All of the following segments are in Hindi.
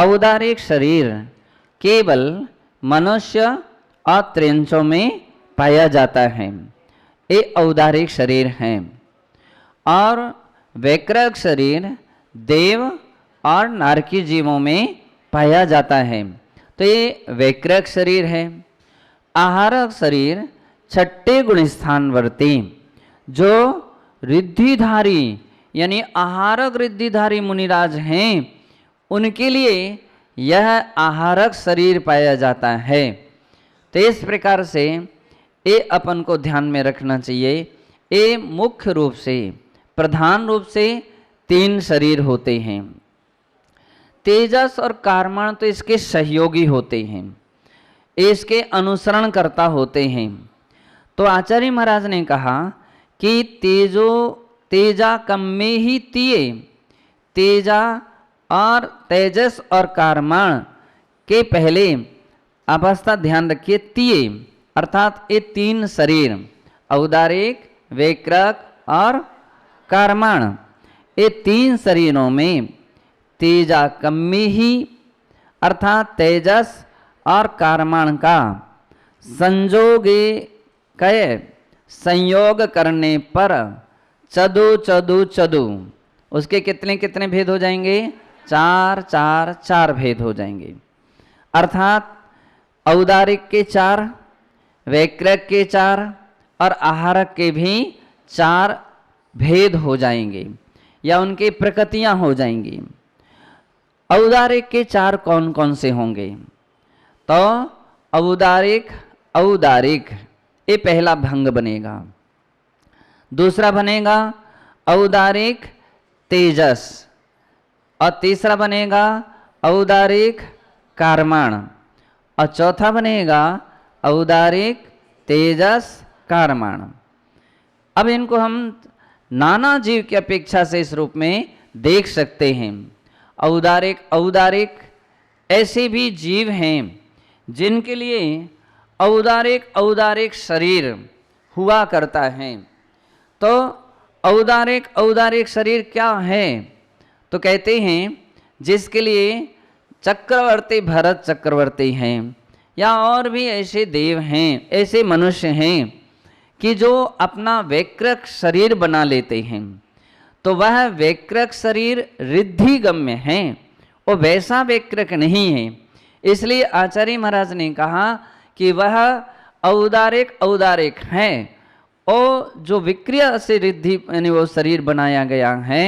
औदारिक शरीर केवल मनुष्य और त्रिंचों में पाया जाता है, ये औदारिक शरीर है। और वैक्रक शरीर देव और नारकी जीवों में पाया जाता है, तो ये वैक्रक शरीर है। आहारक शरीर छठे गुण स्थानवर्ती जो रिद्धिधारी यानी आहारक रिद्धिधारी मुनिराज हैं, उनके लिए यह आहारक शरीर पाया जाता है। तो इस प्रकार से ये अपन को ध्यान में रखना चाहिए। ये मुख्य रूप से प्रधान रूप से 3 शरीर होते हैं। तेजस और कार्मण तो इसके सहयोगी होते हैं, इसके अनुसरण करता होते हैं। तो आचार्य महाराज ने कहा कि तेजा कम में ही तिये, तेजा और तेजस और कार्मण के पहले अवस्था ध्यान रखिए तिये, अर्थात ये 3 शरीर औदारिक, वैक्रक और कार्मण, ये 3 शरीरों में तेजा कम में ही अर्थात तेजस और कार्मण का संजोगे कय संयोग करने पर चदु चदु चदु, उसके कितने कितने भेद हो जाएंगे? 4 4 4 भेद हो जाएंगे। अर्थात औदारिक के 4, वैक्रक के 4 और आहारक के भी 4 भेद हो जाएंगे या उनकी प्रकृतियां हो जाएंगी। औदारिक के 4 कौन कौन से होंगे? तो औदारिक ये पहला भंग बनेगा। दूसरा बनेगा औदारिक तेजस, और तीसरा बनेगा औदारिक कार्मण, और चौथा बनेगा औदारिक तेजस कार्मण। अब इनको हम नाना जीव की अपेक्षा से इस रूप में देख सकते हैं। औदारिक ऐसे भी जीव हैं जिनके लिए औदारिक शरीर हुआ करता है। तो औदारिक शरीर क्या है? तो कहते हैं जिसके लिए चक्रवर्ती भरत चक्रवर्ती हैं, या और भी ऐसे देव हैं, ऐसे मनुष्य हैं कि जो अपना वैक्रक शरीर बना लेते हैं, तो वह वैक्रक शरीर रिद्धिगम्य है, वो वैसा वैक्रक नहीं है। इसलिए आचार्य महाराज ने कहा कि वह औदारिक है, और जो विक्रिया से रिद्धि यानी वो शरीर बनाया गया है,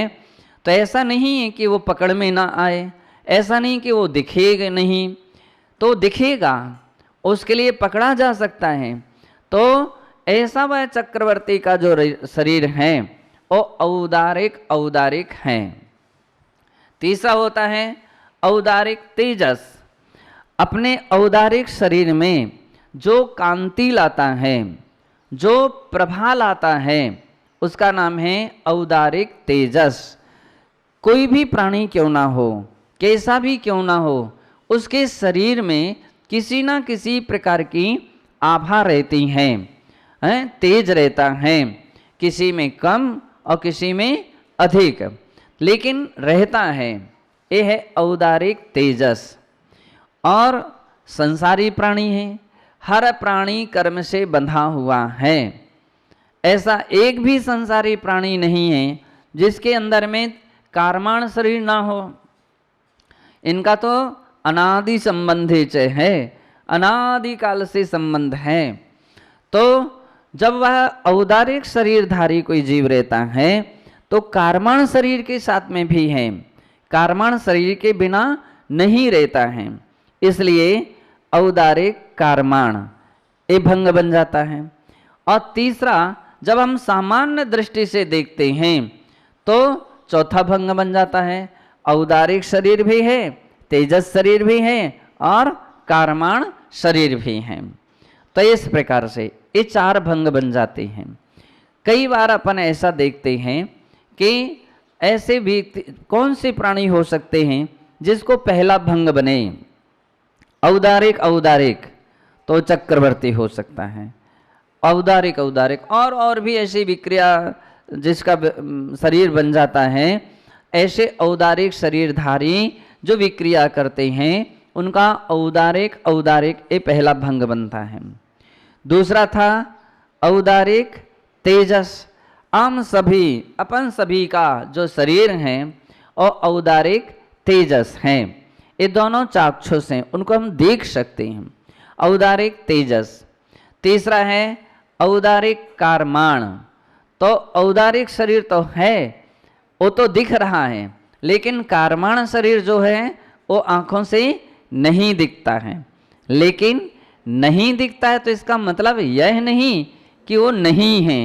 तो ऐसा नहीं है कि वो पकड़ में ना आए, ऐसा नहीं कि वो दिखेगा नहीं, तो दिखेगा, उसके लिए पकड़ा जा सकता है। तो ऐसा वह चक्रवर्ती का जो शरीर है वो औदारिक है। तीसरा होता है औदारिक तेजस। अपने औदारिक शरीर में जो कांति लाता है, जो प्रभा लाता है, उसका नाम है औदारिक तेजस। कोई भी प्राणी क्यों ना हो, कैसा भी क्यों ना हो, उसके शरीर में किसी ना किसी प्रकार की आभा रहती है, तेज रहता है, किसी में कम और किसी में अधिक, लेकिन रहता है। ये है औदारिक तेजस। और संसारी प्राणी है, हर प्राणी कर्म से बंधा हुआ है। ऐसा एक भी संसारी प्राणी नहीं है जिसके अंदर में कार्मण शरीर ना हो। इनका तो अनादि संबंधी है, अनादि काल से संबंध है। तो जब वह औदारिक शरीरधारी कोई जीव रहता है तो कार्मण शरीर के साथ में भी है, कार्मण शरीर के बिना नहीं रहता है, इसलिए औदारिक कार्मण ये भंग बन जाता है। और तीसरा, जब हम सामान्य दृष्टि से देखते हैं तो चौथा भंग बन जाता है, औदारिक शरीर भी है, तेजस शरीर भी है और कार्मण शरीर भी है। तो इस प्रकार से ये 4 भंग बन जाते हैं। कई बार अपन ऐसा देखते हैं कि ऐसे भी कौन से प्राणी हो सकते हैं जिसको पहला भंग बने? औदारिक तो चक्रवर्ती हो सकता है, औदारिक और भी ऐसी विक्रिया जिसका शरीर बन जाता है। ऐसे औदारिक शरीरधारी जो विक्रिया करते हैं उनका औदारिक औदारिक ये पहला भंग बनता है। दूसरा था औदारिक तेजस। हम सभी अपन सभी का जो शरीर है और औदारिक तेजस हैं, ये दोनों चाक्षुष हैं, उनको हम देख सकते हैं, औदारिक तेजस। तीसरा है औदारिक कारमाण। तो औदारिक शरीर तो है, वो तो दिख रहा है, लेकिन कारमाण शरीर जो है वो आंखों से नहीं दिखता है। लेकिन नहीं दिखता है तो इसका मतलब यह नहीं कि वो नहीं है,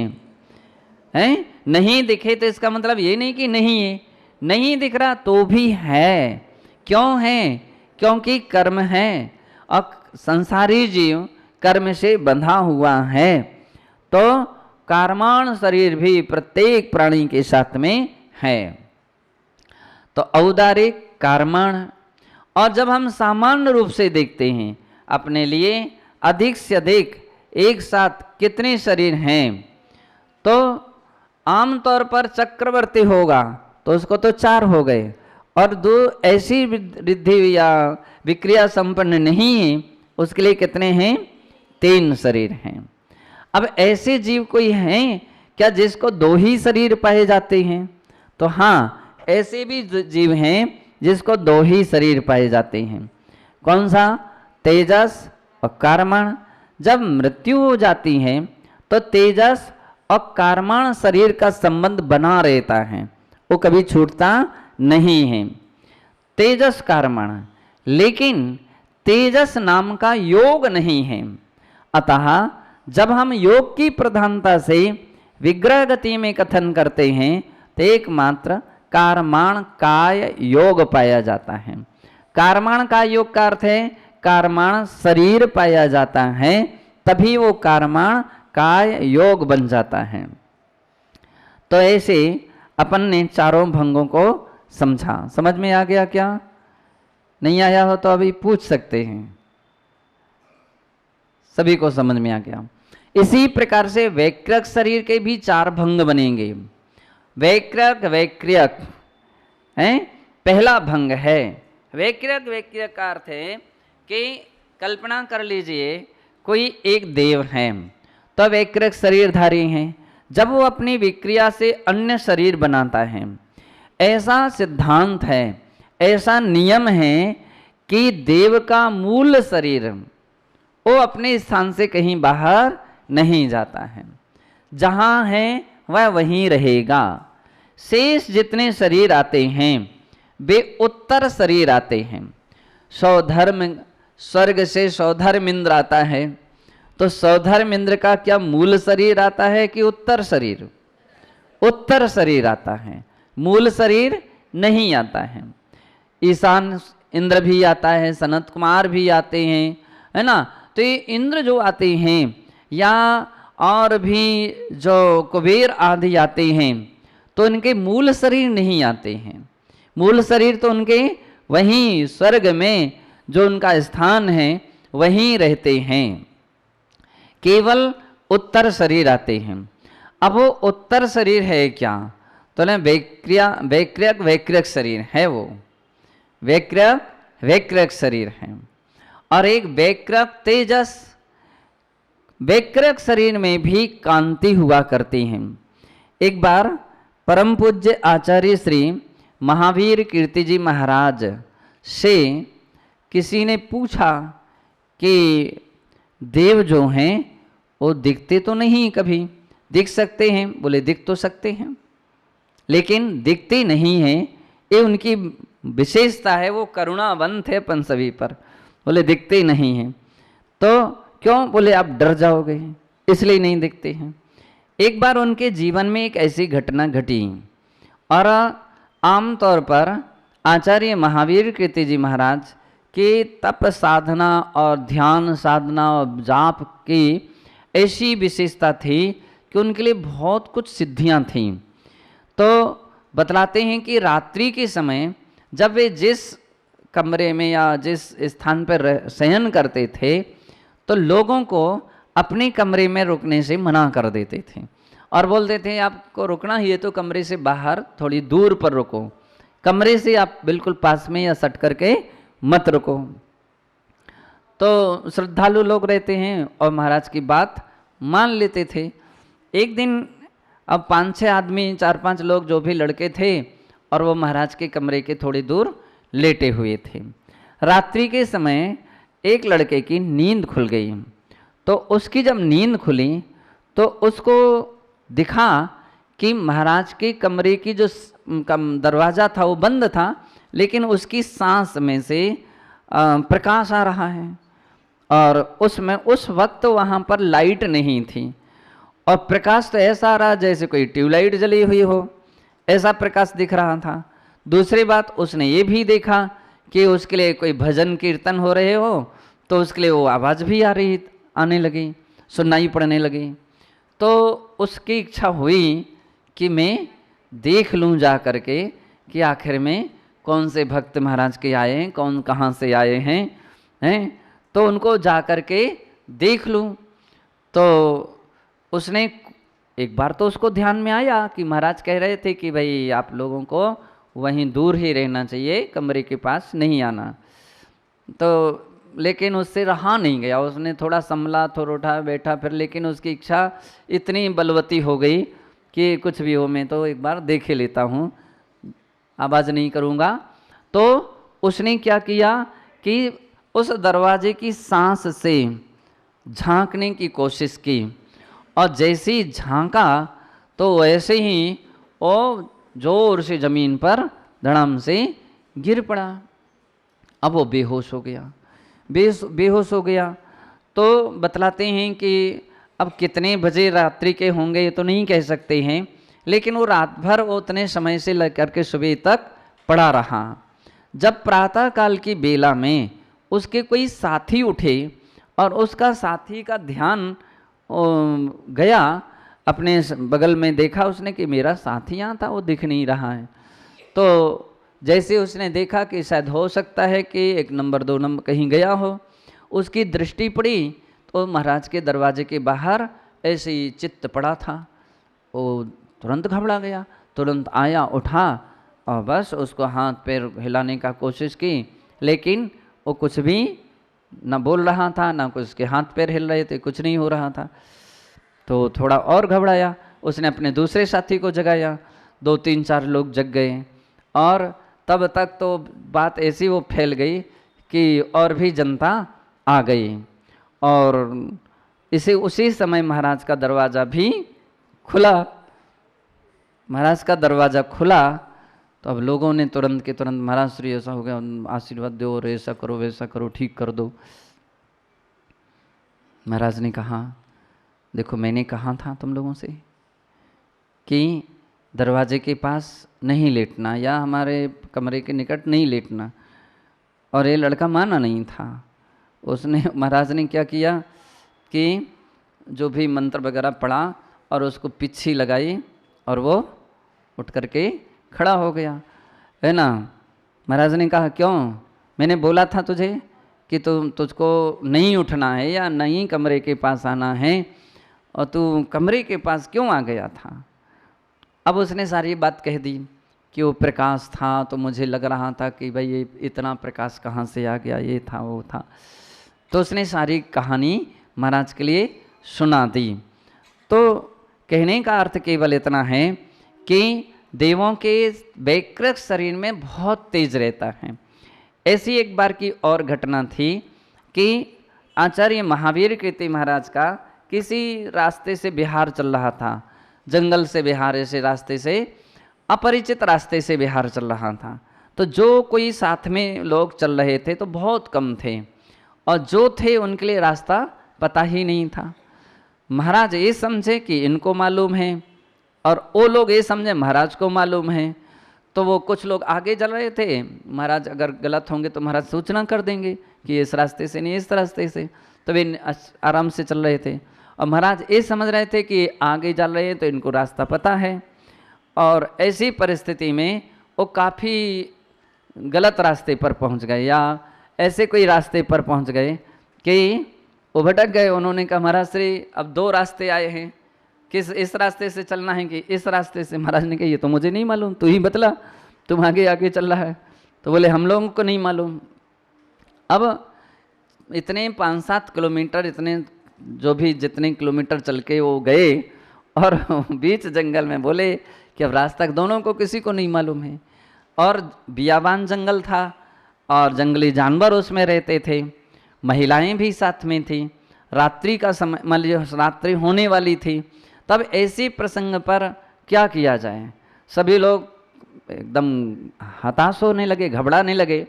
हैं? नहीं दिखे तो इसका मतलब ये नहीं कि नहीं है, नहीं दिख रहा तो भी है। क्यों है? क्योंकि कर्म है और संसारी जीव कर्म से बंधा हुआ है। तो कारमाण शरीर भी प्रत्येक प्राणी के साथ में है। तो औदारिक कारमाण। और जब हम सामान्य रूप से देखते हैं अपने लिए अधिक से अधिक एक साथ कितने शरीर हैं, तो आमतौर पर चक्रवर्ती होगा तो उसको तो 4 हो गए, और 2 ऐसी रिद्धि या विक्रिया संपन्न नहीं है उसके लिए कितने हैं? 3 शरीर हैं। अब ऐसे जीव कोई हैं क्या जिसको 2 ही शरीर पाए जाते हैं? तो हाँ, ऐसे भी जीव हैं जिसको 2 ही शरीर पाए जाते हैं। कौन सा? तेजस और कारमाण। जब मृत्यु हो जाती है तो तेजस और कारमाण शरीर का संबंध बना रहता है, वो कभी छूटता नहीं है, तेजस कारमाण। लेकिन तेजस नाम का योग नहीं है। अतः जब हम योग की प्रधानता से विग्रह गति में कथन करते हैं तो एकमात्र कारमाण काय योग पाया जाता है। कारमाण का योग का अर्थ है कारमाण शरीर पाया जाता है, तभी वो कारमाण काय योग बन जाता है। तो ऐसे अपन ने चारों भंगों को समझा। समझ में आ गया क्या? नहीं आया हो तो अभी पूछ सकते हैं। सभी को समझ में आ गया। इसी प्रकार से वैक्रक शरीर के भी 4 भंग बनेंगे। वैक्रक वैक्रियक है पहला भंग है। वैक्रक वैक्रियक का अर्थ है कि कल्पना कर लीजिए कोई एक देव है, तो वैक्रक शरीरधारी हैं। जब वो अपनी विक्रिया से अन्य शरीर बनाता है, ऐसा सिद्धांत है, ऐसा नियम है कि देव का मूल शरीर वो अपने स्थान से कहीं बाहर नहीं जाता है, जहाँ है वह वहीं रहेगा। शेष जितने शरीर आते हैं वे उत्तर शरीर आते हैं। सौधर्म स्वर्ग से सौधर्मिंद्र आता है, तो सौधर्मिंद्र का क्या मूल शरीर आता है कि उत्तर शरीर? उत्तर शरीर आता है, मूल शरीर नहीं आता है। ईशान इंद्र भी आता है, सनत कुमार भी आते हैं, है ना। तो ये इंद्र जो आते हैं या और भी जो कुबेर आदि आते हैं, तो इनके मूल शरीर नहीं आते हैं। मूल शरीर तो उनके वहीं स्वर्ग में जो उनका स्थान है वहीं रहते हैं, केवल उत्तर शरीर आते हैं। अब वो उत्तर शरीर है क्या? तो ना वैक्रक वैक्रक शरीर है, वो वैक्रक वैक्रक शरीर है। और एक वैक्रक तेजस, वैक्रक शरीर में भी कांति हुआ करती है। एक बार परम पूज्य आचार्य श्री महावीर कीर्ति जी महाराज से किसी ने पूछा कि देव जो हैं वो दिखते तो नहीं, कभी दिख सकते हैं? बोले दिख तो सकते हैं, लेकिन दिखते नहीं हैं, ये उनकी विशेषता है, वो करुणावंत है अपन सभी पर। बोले दिखते नहीं हैं तो क्यों? बोले आप डर जाओगे इसलिए नहीं दिखते हैं। एक बार उनके जीवन में एक ऐसी घटना घटी, और आमतौर पर आचार्य महावीर कीर्ति जी महाराज के तप साधना और ध्यान साधना और जाप की ऐसी विशेषता थी कि उनके लिए बहुत कुछ सिद्धियां थीं। तो बतलाते हैं कि रात्रि के समय जब वे जिस कमरे में या जिस स्थान पर शयन करते थे, तो लोगों को अपने कमरे में रुकने से मना कर देते थे और बोलते थे आपको रुकना ही है तो कमरे से बाहर थोड़ी दूर पर रुको, कमरे से आप बिल्कुल पास में या सट करके मत रुको। तो श्रद्धालु लोग रहते हैं और महाराज की बात मान लेते थे। एक दिन अब 5-6 आदमी, 4-5 लोग जो भी लड़के थे, और वो महाराज के कमरे के थोड़ी दूर लेटे हुए थे। रात्रि के समय एक लड़के की नींद खुल गई। तो उसकी जब नींद खुली तो उसको दिखा कि महाराज के कमरे की जो दरवाज़ा था वो बंद था, लेकिन उसकी सांस में से प्रकाश आ रहा है। और उसमें उस वक्त वहाँ पर लाइट नहीं थी, और प्रकाश तो ऐसा आ रहा जैसे कोई ट्यूबलाइट जली हुई हो, ऐसा प्रकाश दिख रहा था। दूसरी बात, उसने ये भी देखा कि उसके लिए कोई भजन कीर्तन हो रहे हो, तो उसके लिए वो आवाज़ भी आने लगी, सुनाई पड़ने लगी। तो उसकी इच्छा हुई कि मैं देख लूँ जा करके कि आखिर में कौन से भक्त महाराज के आए हैं, कौन कहाँ से आए हैं, तो उनको जा करके देख लूँ। तो उसने एक बार तो उसको ध्यान में आया कि महाराज कह रहे थे कि भाई आप लोगों को वहीं दूर ही रहना चाहिए, कमरे के पास नहीं आना। तो लेकिन उससे रहा नहीं गया, उसने थोड़ा संभला, थोड़ा उठा बैठा फिर, लेकिन उसकी इच्छा इतनी बलवती हो गई कि कुछ भी हो मैं तो एक बार देख ही लेता हूँ, आवाज़ नहीं करूँगा। तो उसने क्या किया कि उस दरवाजे की सांस से झांकने की कोशिश की, और जैसे ही झांका तो वैसे ही वो जोर से ज़मीन पर धड़ाम से गिर पड़ा। अब वो बेहोश हो गया, बेहोश हो गया। तो बतलाते हैं कि अब कितने बजे रात्रि के होंगे ये तो नहीं कह सकते हैं, लेकिन वो रात भर वो उतने समय से लेकर के सुबह तक पड़ा रहा। जब प्रातः काल की बेला में उसके कोई साथी उठे और उसका साथी का ध्यान गया, अपने बगल में देखा उसने कि मेरा साथी यहाँ था, वो दिख नहीं रहा है। तो जैसे उसने देखा कि शायद हो सकता है कि 1 नंबर 2 नंबर कहीं गया हो, उसकी दृष्टि पड़ी तो महाराज के दरवाजे के बाहर ऐसे ही चित्त पड़ा था। वो तुरंत घबरा गया, तुरंत आया, उठा और बस उसको हाथ पैर हिलाने का कोशिश की, लेकिन वो कुछ भी न बोल रहा था, ना कुछ उसके हाथ पैर हिल रहे थे, कुछ नहीं हो रहा था। तो थोड़ा और घबराया, उसने अपने दूसरे साथी को जगाया, 2-3-4 लोग जग गए, और तब तक तो बात ऐसी वो फैल गई कि और भी जनता आ गई। और उसी समय महाराज का दरवाज़ा भी खुला। महाराज का दरवाज़ा खुला तो अब लोगों ने तुरंत के तुरंत, महाराज श्री ऐसा हो गया, आशीर्वाद दो, और ऐसा करो वैसा करो, ठीक कर दो। महाराज ने कहा देखो मैंने कहा था तुम लोगों से कि दरवाजे के पास नहीं लेटना या हमारे कमरे के निकट नहीं लेटना, और ये लड़का माना नहीं था। उसने, महाराज ने क्या किया कि जो भी मंत्र वगैरह पढ़ा और उसको पिच्छी लगाई और वो उठ करके खड़ा हो गया, है ना। महाराज ने कहा क्यों, मैंने बोला था तुझे कि तुझको नहीं उठना है या नहीं कमरे के पास आना है, और तू कमरे के पास क्यों आ गया था। अब उसने सारी बात कह दी कि वो प्रकाश था तो मुझे लग रहा था कि भाई ये इतना प्रकाश कहाँ से आ गया, ये था वो था। तो उसने सारी कहानी महाराज के लिए सुना दी। तो कहने का अर्थ केवल इतना है कि देवों के वैकृत शरीर में बहुत तेज रहता है। ऐसी एक बार की और घटना थी कि आचार्य महावीर कीर्ति महाराज का किसी रास्ते से बिहार चल रहा था, जंगल से बिहार, ऐसे रास्ते से, अपरिचित रास्ते से बिहार चल रहा था। तो जो कोई साथ में लोग चल रहे थे तो बहुत कम थे, और जो थे उनके लिए रास्ता पता ही नहीं था। महाराज ये समझे कि इनको मालूम है, और वो लोग ये समझे महाराज को मालूम है। तो वो कुछ लोग आगे चल रहे थे, महाराज अगर गलत होंगे तो महाराज सूचना कर देंगे कि इस रास्ते से नहीं, इस रास्ते से। तो वे आराम से चल रहे थे, और महाराज ये समझ रहे थे कि आगे चल रहे हैं तो इनको रास्ता पता है। और ऐसी परिस्थिति में वो काफ़ी गलत रास्ते पर पहुंच गए, या ऐसे कोई रास्ते पर पहुंच गए कि वो भटक गए। उन्होंने कहा महाराज श्री अब 2 रास्ते आए हैं, किस इस रास्ते से चलना है कि इस रास्ते से। महाराज ने कहा ये तो मुझे नहीं मालूम, तू ही बतला तुम आगे आगे चल रहा है। तो बोले हम लोगों को नहीं मालूम। अब इतने 5-7 किलोमीटर, इतने जो भी जितने किलोमीटर चल के वो गए और बीच जंगल में बोले कि अब रास्ता दोनों को किसी को नहीं मालूम है। और बियाबान जंगल था और जंगली जानवर उसमें रहते थे, महिलाएं भी साथ में थी, रात्रि का समय, मतलब रात्रि होने वाली थी। तब ऐसी प्रसंग पर क्या किया जाए? सभी लोग एकदम हताश होने लगे, घबराने लगे।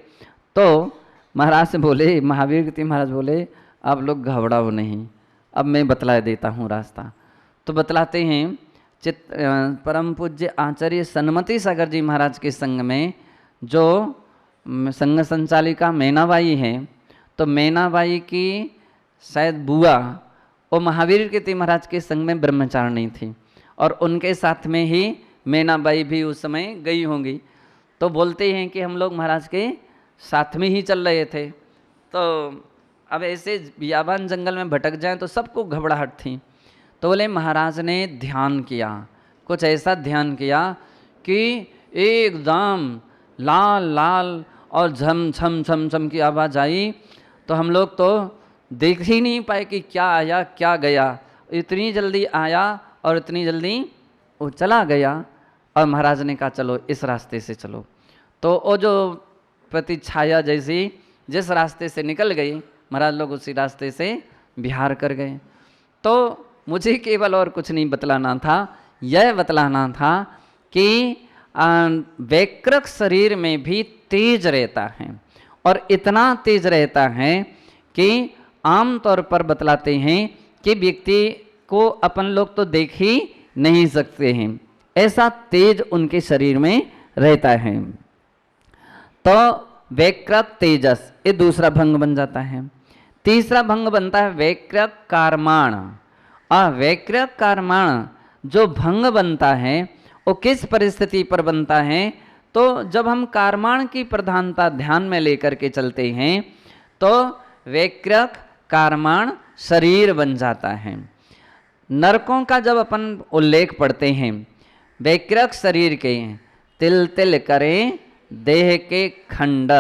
तो महाराज से बोले, महावीर कीर्ति महाराज बोले, आप लोग घबराओ नहीं, अब मैं बतला देता हूँ रास्ता। तो बतलाते हैं। परम पूज्य आचार्य सन्मति सागर जी महाराज के संग में जो संघ संचालिका मैनाबाई है, तो मैनाबाई की शायद बुआ वो महावीर कीर्ति महाराज के संग में ब्रह्मचारिणी थी और उनके साथ में ही मैनाबाई भी उस समय गई होंगी। तो बोलते हैं कि हम लोग महाराज के साथ में ही चल रहे थे। तो अब ऐसे बियाबान जंगल में भटक जाएं तो सबको घबराहट थी। तो बोले महाराज ने ध्यान किया, कुछ ऐसा ध्यान किया कि एकदम लाल लाल और झम झम झम झम की आवाज़ आई। तो हम लोग तो देख ही नहीं पाए कि क्या आया क्या गया, इतनी जल्दी आया और इतनी जल्दी वो चला गया। और महाराज ने कहा चलो इस रास्ते से चलो। तो वो जो प्रतिछाया जैसी जिस रास्ते से निकल गई, महाराज लोग उसी रास्ते से बिहार कर गए। तो मुझे केवल और कुछ नहीं बतलाना था, यह बतलाना था कि वैकृक शरीर में भी तेज रहता है और इतना तेज रहता है कि आम तौर पर बतलाते हैं कि व्यक्ति को अपन लोग तो देख ही नहीं सकते हैं, ऐसा तेज उनके शरीर में रहता है। तो वैकृक तेजस, ये दूसरा भंग बन जाता है। तीसरा भंग बनता है वैकृक कारमाण। और वैकृक कारमाण जो भंग बनता है वो किस परिस्थिति पर बनता है? तो जब हम कारमाण की प्रधानता ध्यान में लेकर के चलते हैं तो वैकृक कारमाण शरीर बन जाता है। नरकों का जब अपन उल्लेख पढ़ते हैं, वैकृक शरीर के तिल तिल करें देह के खंड,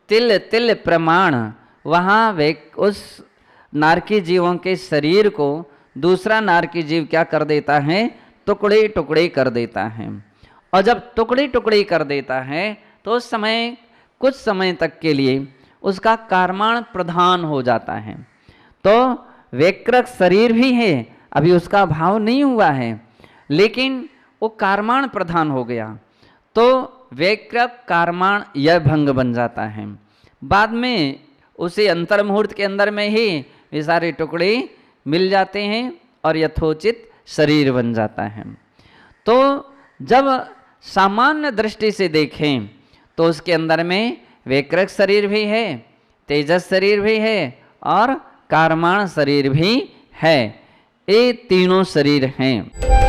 तिल तिल प्रमाण, वहाँ उस नारकी जीवों के शरीर को दूसरा नारकी जीव क्या कर देता है? टुकड़े टुकड़े कर देता है। और जब टुकड़े टुकड़े कर देता है तो उस समय कुछ समय तक के लिए उसका कारमाण प्रधान हो जाता है। तो वैकृक शरीर भी है, अभी उसका भाव नहीं हुआ है, लेकिन वो कारमाण प्रधान हो गया तो वैकृक कारमाण यह भंग बन जाता है। बाद में उसी अंतर मुहूर्त के अंदर में ही ये सारे टुकड़े मिल जाते हैं और यथोचित शरीर बन जाता है। तो जब सामान्य दृष्टि से देखें तो उसके अंदर में वैकृक शरीर भी है, तेजस शरीर भी है और कारमाण शरीर भी है। ये तीनों शरीर हैं।